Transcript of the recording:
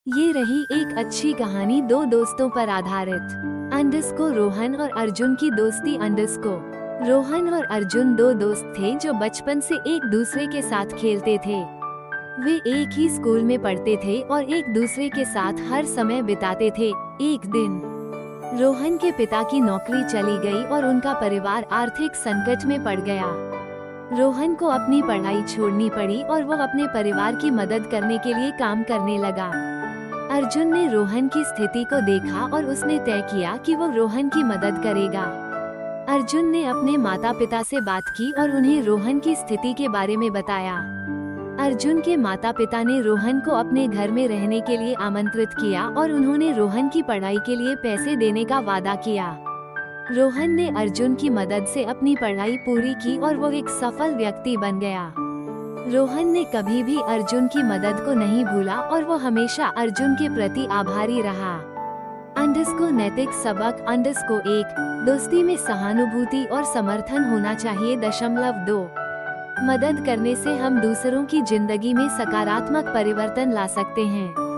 ये रही एक अच्छी कहानी दो दोस्तों पर आधारित। अंडस्को रोहन और अर्जुन की दोस्ती। अंडस्को रोहन और अर्जुन दो दोस्त थे जो बचपन से एक दूसरे के साथ खेलते थे। वे एक ही स्कूल में पढ़ते थे और एक दूसरे के साथ हर समय बिताते थे। एक दिन रोहन के पिता की नौकरी चली गई और उनका परिवार आर्थिक संकट में पड़ गया। रोहन को अपनी पढ़ाई छोड़नी पड़ी और वो अपने परिवार की मदद करने के लिए काम करने लगा। अर्जुन ने रोहन की स्थिति को देखा और उसने तय किया कि वो रोहन की मदद करेगा। अर्जुन ने अपने माता पिता से बात की और उन्हें रोहन की स्थिति के बारे में बताया। अर्जुन के माता पिता ने रोहन को अपने घर में रहने के लिए आमंत्रित किया और उन्होंने रोहन की पढ़ाई के लिए पैसे देने का वादा किया। रोहन ने अर्जुन की मदद से अपनी पढ़ाई पूरी की और वो एक सफल व्यक्ति बन गया। रोहन ने कभी भी अर्जुन की मदद को नहीं भूला और वो हमेशा अर्जुन के प्रति आभारी रहा। अंडस्को नैतिक सबक। अंडस्को 1, दोस्ती में सहानुभूति और समर्थन होना चाहिए। 2, मदद करने से हम दूसरों की जिंदगी में सकारात्मक परिवर्तन ला सकते हैं।